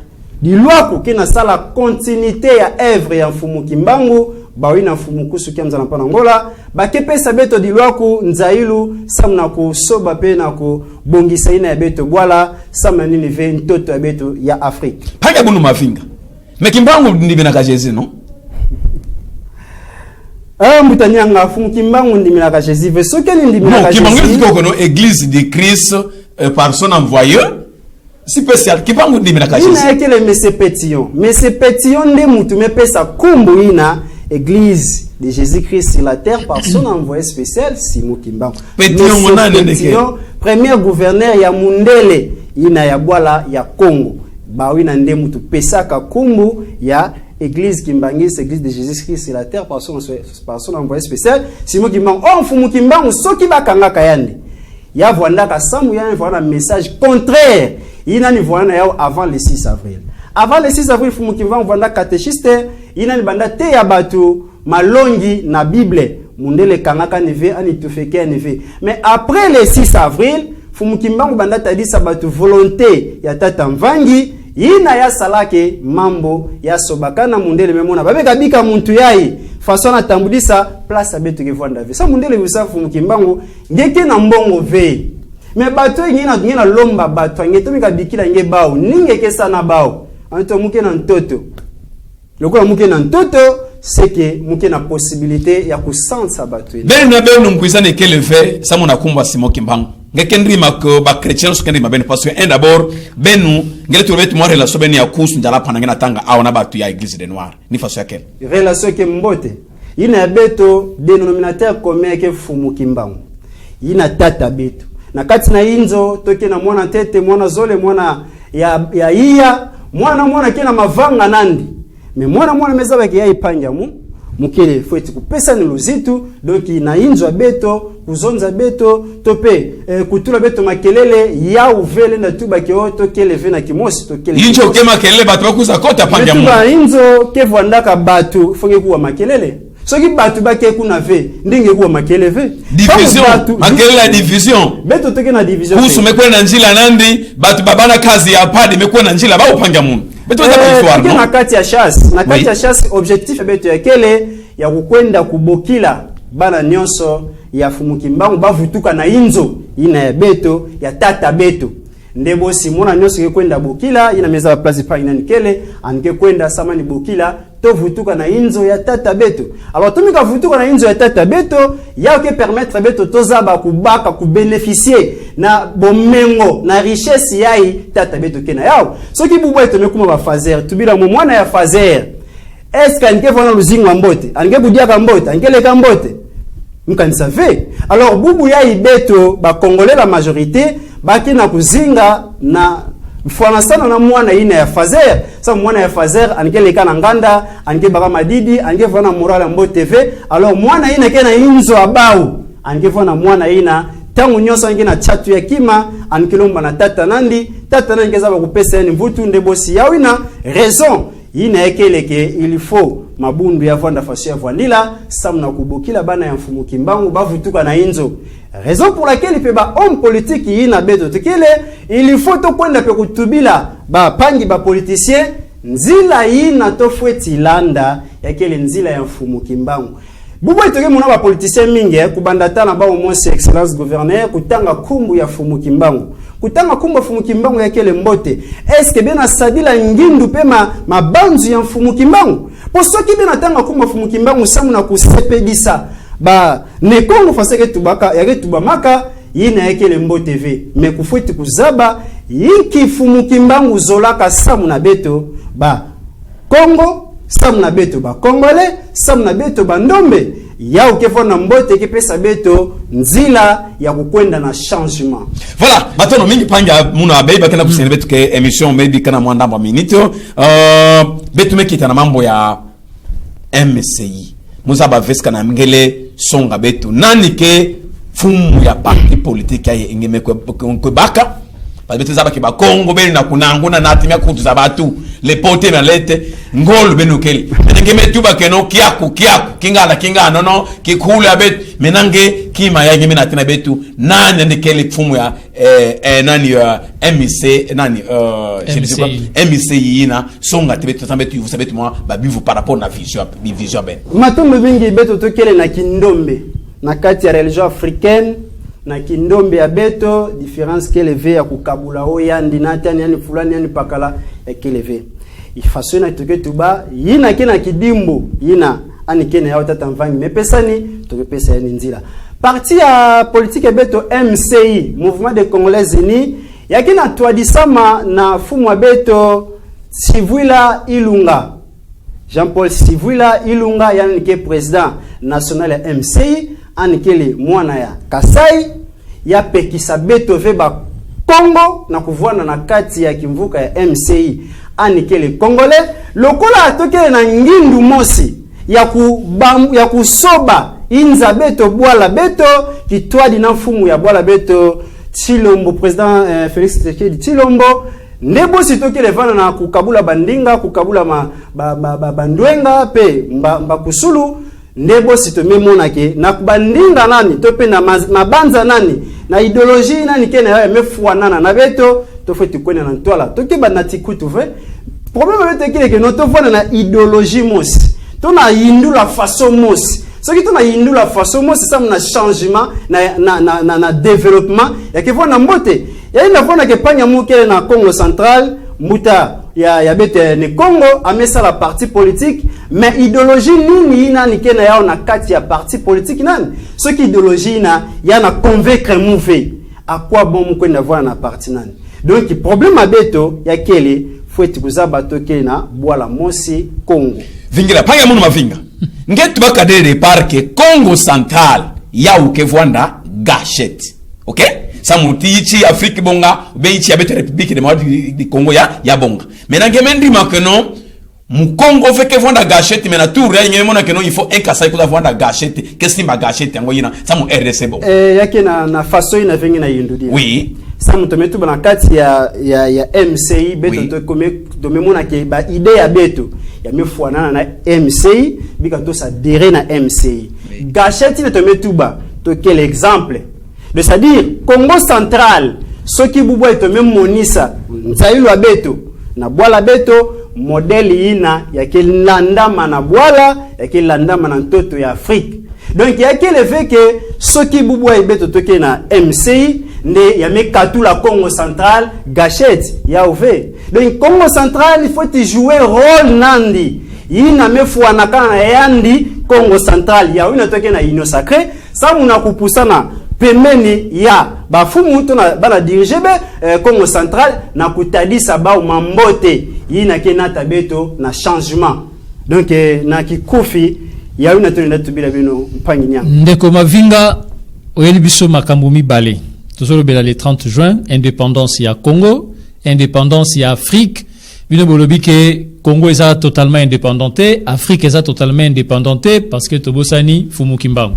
dilwako kena sala continuité ya œuvre ya mfumu kimbangu bawina mfumu kusu kia mzala mpana ngola bakepesa beto dilwako nzailu samna kusoba pe na kubongisa ina ya beto bwala samna nini ve ntoto ya beto ya Afrique paka bunu mafinga mekimbangu ndibina kajezi no mbutanyanga fumu kimbangu ndimina ka Jésus ve sokeni ndimina ka Jésus kimbangu ndiko no église de Christ par son envoyeur spécial kimbangu ndimina ka Jésus ina ekele mese pétillon nde mutu mepesa kumbu ina église de Jésus-Christ sur la terre par son envoyé spécial Simon Kimbangu pétillon premier gouverneur ya mundele ina ya bwala ya Congo bawina nde mutu pesaka kumbu ya église Kimbangis, église de Jésus-Christ sur la terre par son envoyé spécial Simon Kimbangu mfumu Kimbangu soki bakanga kayande ya vwanda ka samu ya vwanda message contraire ina ni vwanda yao avant le 6 avril avant le 6 avril mfumu Kimbangu vwanda catéchiste ina ni banda te ya batu malongi na Bible mundele kangaka neve ani tufeke neve mais après le 6 avril mfumu Kimbangu banda tadisa batu volonté ya tata mvangi ina ya salake mambo ya sobakana mundele memona babeka bika muntu yai façon atambudisa place abeto ke vwanda ve sa mundele busafu mukimbangu ngeke na mbongo ve me bato ngina lomba bato ngete mika bikila nge bao ninge kesa na bao anto muke na ntoto lokola muke na ntoto c'est que muke na possibilité ya kusansa bato ben na beno mkwizane kele ve sa mona kumba Simon Kimbangu ngekendri mako ba chrétien so kendri mabene parce que d'abord benu ngele to betu mo relation benu ya kusu njala pana ngena tanga aona batu ya église de noir ni façon ya quelle relation ke mbote ina beto dénominateur commun ke fumu Kimbangu ina tata beto na kati na inzo toke na mwana tete mwana zole mwana ya iya mwana kena mavanga nandi me mwana meza baki ya ipanja mu mukele fweti kupesa ni luzitu donc na inzo beto kuzonza beto tope kutula beto makelele ya uvele na tuba keoto kele vena kimosi to kele injo ke makelele batu bakuza kota panja mu tuba inzo ke vwandaka batu fonge kuwa makelele soki batu bake kuna ve ndinge kuwa makelele ve division makelele la division beto toke na division kusu mekwe na njila nandi batu babana kazi ya pade mekwe na njila ba upanja mu beto za histoire no na kati ya chasse na kati ya chasse objectif beto ya kele ya kukwenda kubokila bana nyonso ya Fumukimbangu bavutuka na inzo ina ya beto ya tata beto ndebo simona nyonso kwenda bokila ina meza place pa ina nikele ange kwenda samani bokila to vutuka na inzo ya tata beto alors tumika vutuka na inzo ya tata beto ya ke permettre beto tozaba kubaka ku bénéficier na bomengo na richesse yai tata beto kena yao soki bubwa etomekuma ba fazer tubila mwana ya fazer est-ce qu'ange vona luzinga mbote ange budia mbote angele ka mbote mkanisa ve alors bubu ya ibeto ba congolais la majorité baki na kuzinga na mfana sana na mwana ina ya fazer sa mwana ya fazer angele kana nganda ange baka madidi ange vona morala mbote ve alors mwana ina kena inzo abau ange vona mwana ina tangu nyoso ange na chatu ya kima ankilomba na tata nandi ngeza ba kupesa ni mvutu ndebosi yawina raison ina ekeleke il faut mabundu ya vanda faso ya vandila samna kubokila bana ya Fumukimbangu bavutuka na inzo raison pour laquelle pe ba homme politique ina beto tekele il faut to kwenda pe kutubila ba pangi ba politicien nzila ina to fweti landa yakele nzila ya Fumukimbangu bubu itoke mona ba politicien mingi kubandata na ba au moins excellence gouverneur kutanga kumbu ya Fumukimbangu kutanga kumbu Fumukimbangu yakele mbote est-ce que bena sadila ngindu pema mabanzu ya Fumukimbangu poso ki bena tanga kumbu Fumukimbangu samu na kusepedisa ba ne Kongo faseke tubaka yake tubamaka yina yakele mbote ve me kufuiti kuzaba yiki Fumukimbangu zolaka samu na beto ba Kongo samu na beto ba Congolais samu na beto ba ndombe ya ukefona mbote kipesa beto nzila ya kukwenda na changement. Voilà, maintenant mingi panja muna abeba kana kusene betu ke emission maybe kana mwandamba minito betu mekita na mambo ya MCI muzaba veska na mngele songa betu nani ke fumu ya parti politique ya ingeme kwe baka betu zaba ke ba Kongo beli na kunanguna na atimia kutu za batu le pote na lete ngolo benu keli ngeme tuba keno kiaku kingana no kikula bet menange kima ya ngeme na tina betu nani ndikeli fumu ya nani MC nani MCI ina songa tebetu tambetu vous savez moi babivu par rapport na vision ben matombe bingi beto tokele na kindombe na kati ya religion africaine na kindombe ya beto différence keleve ya kukabula oyandi natani yani fulani yani pakala ya keleve ifaso na toke tuba yina kena kidimbo yina ani kena ya tata mvangi mepesani toke pesa yani nzila parti ya politique ya beto MCI Mouvement des Congolais Unis yakina twadisama na fumu wa beto Sivwila Ilunga Jean-Paul Sivwila Ilunga yani ke president national ya MCI anikele mwana ya Kasai ya pekisa beto veba Kongo na kuvuana na kati ya kimvuka ya MCI anikele Congolais lokola atokele na ngindu mosi ya kusoba inza beto bwala beto kitwadi na mfumu ya bwala beto Chilombo president Félix Tshisekedi Chilombo ndebo sitokele vana na kukabula bandinga kukabula bandwenga pe mbakusulu ndebo sitomemona ke na kubandinga nani tope na mabanza nani na ideologie nani kena ya mefuanana na beto tofeti kwena na ntwala tokiba na tikutu ve problème beto kile ke noto vana na ideologie mosi to na yindula façon mosi soki to na yindula façon mosi ça na changement na développement ya ke vona mbote ya ina vona ke panya mukele na Congo central muta ya bete ne Congo amesa la parti politique mais idéologie nini ina nikena yao na kati ya parti politique nani ce qui idéologie na ya na convaincre mouvé à quoi bon mkwenda voir na parti nani donc problème abeto ya kele faut kuzaba toke na bwala mosi Congo vingira panga munu mavinga ngetu bakadere parke Congo central ya ukevwanda gachette okay samutichi Afrique bonga beichi ya bete République de Congo ya bonga menange mendi makeno Mukongo fait que vendre gâchette mais na tout rien mona que non il faut un kasa pour vendre gâchette qu'est-ce que ma gâchette yango yina ça mon RDC bon yake na façon ina vengi na yindudi oui ça muto metu bana kati ya MCI beto oui. To comme mona ke ba idée ya beto ya mefuana na MCI bika to sa dere na MCI oui. Gâchette ina to metu ba to quel exemple de c'est-à-dire Congo central ce qui bubo et to même monisa nzailo ya beto na boala beto modèle ina ya kilandama na boala ya kilandama na ntoto ya Afrique donc ya le fait que ce qui bubo et beto toke na MCI ne ya mekatu la Congo central gâchette ya ouvé donc Congo central il faut y jouer rôle nandi ina mefuana kana yandi Congo central ya una toke na ino sacré ça muna kupusana pemeni ya bafumu to na bana diriger Congo central na kutadisa ba mambote yina kena tabeto na changement donc na kikufi ya una to na tubila bino mpanginya ndeko Mavinga oyeli biso makambo mibale tozolo bela le 30 juin indépendance ya Congo indépendance ya Afrique bino bolobi ke Congo est totalement indépendanté Afrique est totalement indépendantée parce que tobosani fumu kimbangu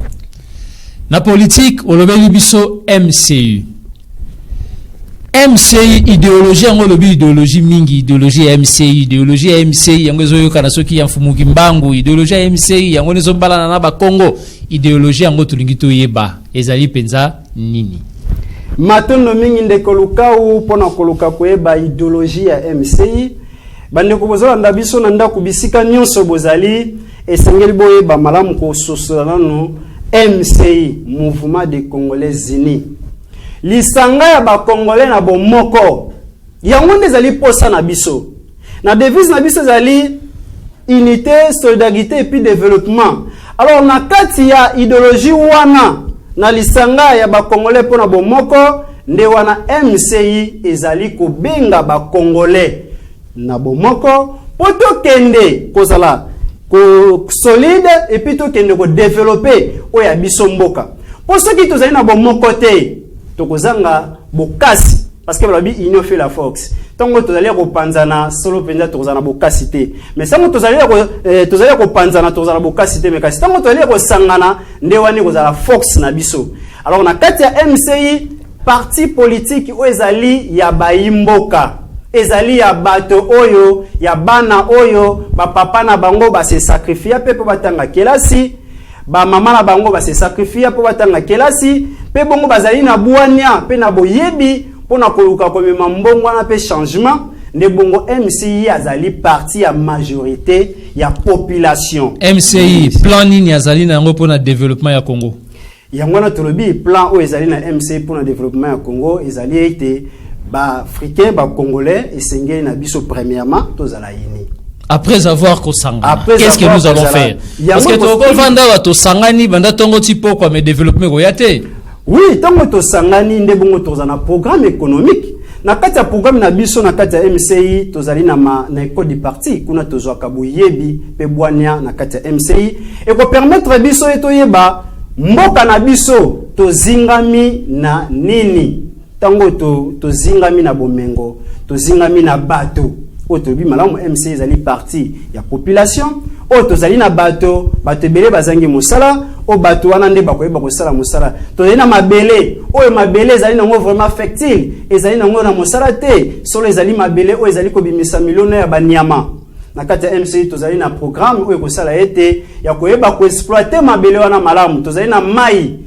na politique olobeli biso MCU idéologie en lobby idéologie mingi idéologie MCI yango ezoyo kana soki ya mfumu kimbangu idéologie MCI yango nezombala na ba Congo idéologie yango tulingi to yeba ezali penza nini matondo mingi ndeko lukau pona koluka koyeba idéologie ya MCI bande ko bozola ndabiso na ndako bisika nyonso bozali esengeli boyeba malamu ko sosolana no MCI Mouvement des Congolais Unis lisanga ya ba Congolais na bomoko yango ndezali posa na biso na devise na biso zali unité solidarité et puis développement alors na kati ya idéologie wana na lisanga ya ba Congolais pona bomoko nde wana MCI ezali ko benga ba Congolais na bomoko poto kende kozala ko solide et puis to kende ko développer oya biso mboka pour ceux qui tozali na bomoko te to kozanga bokasi parce que balabi union fait la force tango tozali ko panzana solo penza tozana bokasi te mais sango tozali ko panzana tozana bokasi te mais kasi tango tozali ko sangana nde wani kozala force na biso alors na kati ya MCI parti politique o ezali ya baimboka ezali ya bato oyo ya bana oyo ba papa na bango ba se sacrifier pe po batanga kelasi ba mama na bango ba se sacrifier po batanga kelasi pe bongo bazali na buania pe na boyebi pona koluka komema mbongo na pe changement ne bongo MCI azali parti ya majorité ya population MCI plan nini azali na ngo pona développement ya Congo yango na tolobi plan o ezali na MCI pona développement ya Congo ezali été ba africain ba congolais esengeli na biso premièrement tozala yini après avoir kosanga qu'est-ce que nous allons faire parce que toko vanda wa to sangani banda tongo tipo kwa me développement ko yate oui tongo to sangani nde bongo tozana programme économique na kati ya programme na biso na kati ya MCI tozali na école du parti kuna tozwa kabuyebi pe bwania na kati ya MCI et ko permettre biso eto yeba mboka na biso tozingami na nini tango to zingami na bomengo to zingami na bato o to bi malamu MCI ezali parti ya population o to zali na bato bele bazangi musala o bato wana nde bakoyeba kosala musala to zali na mabele o mabele ezali nango vraiment fertile ezali nango na musala te solo ezali mabele o ezali ko bimisa miliono ya banyama na kati ya MCI to zali na programme o ekosala ete ya koyeba ko exploiter mabele wana malamu to zali na mai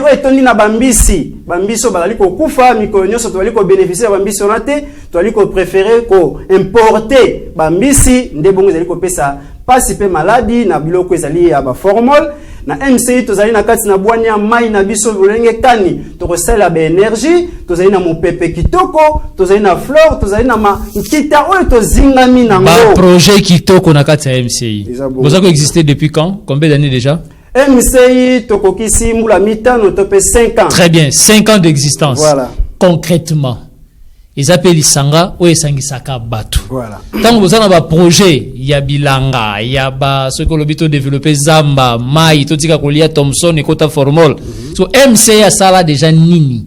o etondi na bambiso bazali ko kufa mikolo nyonso to bali ko bénéficier bambiso na te to bali ko préférer ko importer bambisi nde bongo ezali ko pesa pasi pe maladie na biloko ezali ya ba formol na MCI to zali na kati na bwania mai na biso bolenge kani to ko sala ba énergie to zali na mopepe kitoko to zali na flore to zali na makita o to zingami na ngo ba projet kitoko na kati ya MCI vous avez existé depuis quand combien d'années déjà MCI tokokisi mbula mitano tope 5 ans. Très bien, 5 ans d'existence. Voilà. Concrètement, ils appellent Isanga ou Esangisaka Batu. Voilà. Tant que vous avez un projet, il y a Bilanga, il y a ce que l'obito développé Zamba, Mai, Totika Kolia Thompson et Kota Formol. So MCI a ça là déjà nini.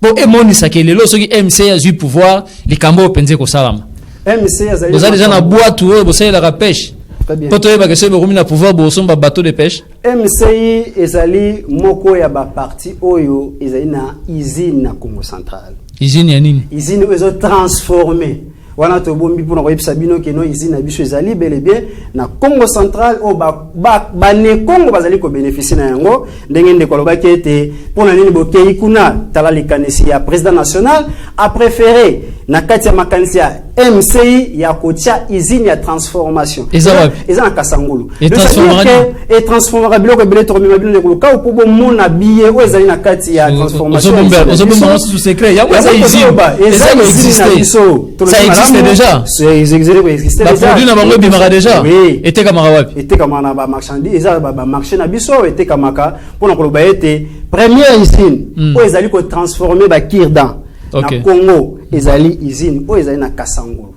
Bon, et mon isake le lo so qui MCI a eu pouvoir, les Kambo penze ko salam. MC azali Vous avez déjà na boîte ou vous avez la pêche. Très bien. Poto ba kese be na pouvoir bo somba bateau de pêche. MCI ezali moko ya ba parti oyo ezali na usine na Congo Central. Usine ya nini? Usine ezo transformer. Wana to bombi pour na koyebisa bino ke no usine na biso ezali bel et bien na Congo Central o ba ne Congo bazali ko bénéficier na yango ndenge ndeko lobaki ete pona nini bokei kuna tala likanisi ya président national a préféré na kati ya makanisi ya MCI ya kotia usine ya transformation eza na Kasangulu et transformera biloko ebele to komema bino ndeko ka po mona biye o ezali na kati ya transformation ozo sous secret ya eza usine ça existe déjà. Ça existe déjà. Produit na bango bimara déjà. Oui. Était kamara wapi? Était kamara na ba marchandise, ba marché na biso était kamaka pour koloba ete première usine o ezali ko transformer ba kirdan na Congo ezali usine o ezali na Kasangulu.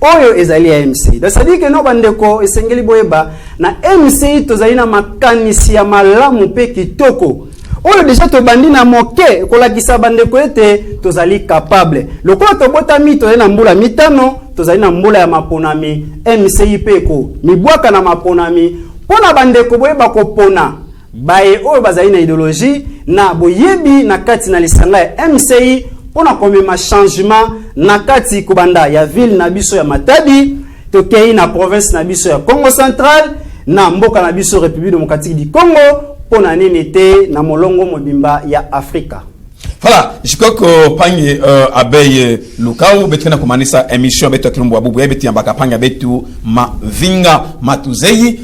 Oyo ezali ya MC. C'est-à-dire que no bandeko esengeli boyeba na MC tozali na makanisi ya malamu pe kitoko. Oyo déjà to bandi na moke kolakisa bandeko ete tozali capable. Lokola to botami tozali na mbula mitano, tozali na mbula ya maponami MCI peko. Mibwaka na maponami pona bandeko boyeba kopona. Bae oyo bazali na idéologie na boyebi na kati na lisanga ya MCI pona komema changement na kati kubanda ya ville na biso ya Matadi, tokei na province na biso ya Congo Central, na mboka na biso République démocratique du Congo. Pona nini te na molongo mobimba ya Afrika. Voilà, je crois que pangi abeille lukau betkena kumanisa émission betu kilumbu abubu beti ambaka panga betu mavinga matuzei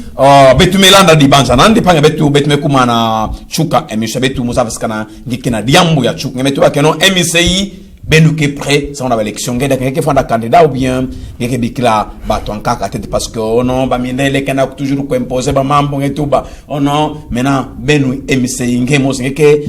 betu melanda di banja nandi panga betu mekumana chuka émission betu musafiskana ngikena diambu ya chuka betu bakeno MCI benuke prêt ça on a l'élection ngeda quelqu'un fanda candidat ou bien ngeke bikla bato en kaka tête parce que oh non ba mindele kana toujours ko imposer ba mambo ngetuba oh non maintenant benu MCI ngemo ngeke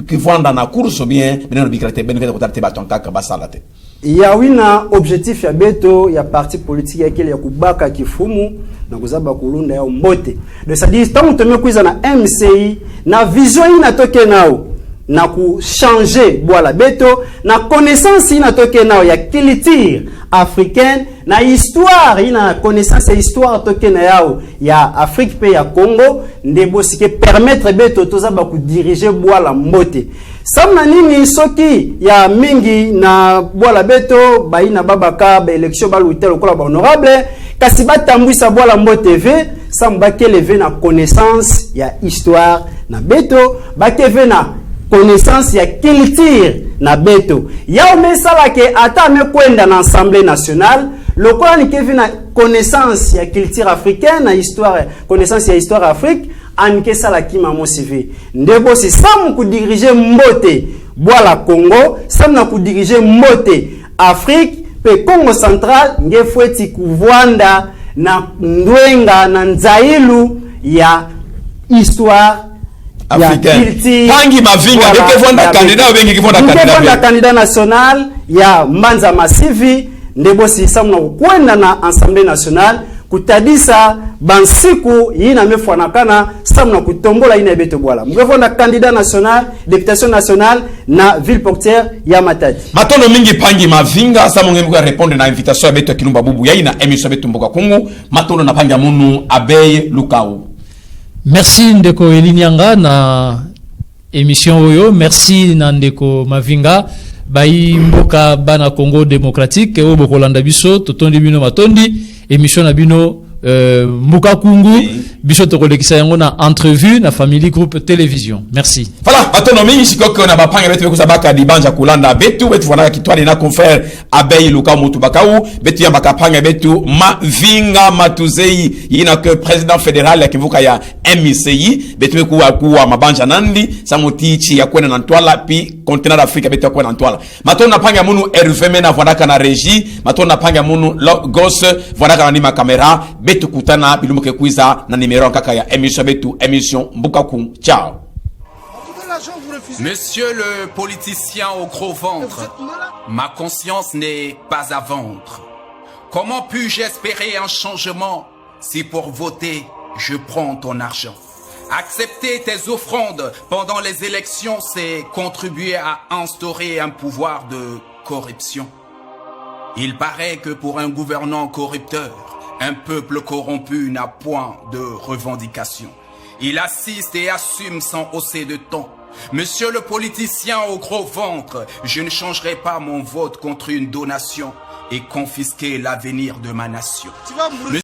ki fanda na course ou bien benu bikla te benuke ko tarte bato en kaka basalate ya wina objectif ya beto ya parti politique ya kile ya kubaka kifumu na kuzaba kulunda ya mbote de ça dit tant que kuiza na MCI na vision ina toke nao na ku changer boala beto na connaissance ina toke nao ya culture africaine na histoire ina connaissance ya histoire toke na yao ya Afrique pe ya Congo ndebo sike permettre beto tozaba ku diriger boala mbote samna nini soki ya mingi na boala beto baina babaka ba election baluitelo kola ba honorable kasi batambwisa boala mbote TV samba keleve na connaissance ya histoire na beto bakeve na connaissance ya culture na beto yao mesala ke ata me kwenda na assemblée nationale lokola ni kevi na connaissance ya culture africaine na histoire connaissance ya histoire Afrique anike sala kima mo CV ndebo si sam ku diriger mbote boala Congo sam na ku diriger mbote Afrique pe Congo Central ngefweti kuvwanda na ndwenga na nzailu ya histoire africaine. Pangi mavinga beke vonda candidat bengi ki vonda candidat. Beke vonda candidat national ya Mbanza Masivi ndebo si samna kwenda na Assemblée nationale kutadisa bansiku yina mefwanakana samna kutombola ina beto bwala. Mgevonda candidat national, députation nationale na ville portière ya Matadi. Matono mingi pangi mavinga samonge mko répondre na invitation ya beto kilumba bubu ya ina émission beto mboka kungu matono na panga munu abeye lukau. Merci ndeko Elinyanga na émission oyo, merci na ndeko Mavinga bayi mboka bana Congo démocratique o bokolanda biso totondi bino matondi émission na bino mboka kungu biso tokolekisa yango na entrevue na Family Group Télévision. Merci. Voilà, autonomie sikoko na bapanga betu kusabaka dibanja kulanda betu betu vona kitwali na confrère Abei Luka Mutubakau betu ya bakapanga betu Mavinga Matuzei yina que président fédéral ya kivuka ya MCI betu kuwa mabanja nandi samutichi ya kwenda na ntwala pi continent d'Afrique betu ya kwenda na ntwala matona panga munu RVM na vona kana régie matona panga munu gos vona kana ni makamera betu kutana bilumuke kuiza na numéro kaka ya émission betu émission Mbukaku. Ciao. Monsieur le politicien au gros ventre, ma conscience n'est pas à vendre. Comment puis-je espérer un changement si pour voter, je prends ton argent? Accepter tes offrandes pendant les élections, c'est contribuer à instaurer un pouvoir de corruption. Il paraît que pour un gouvernant corrupteur, un peuple corrompu n'a point de revendication. Il assiste et assume sans hausser de ton. Monsieur le politicien au gros ventre, je ne changerai pas mon vote contre une donation et confisquer l'avenir de ma nation.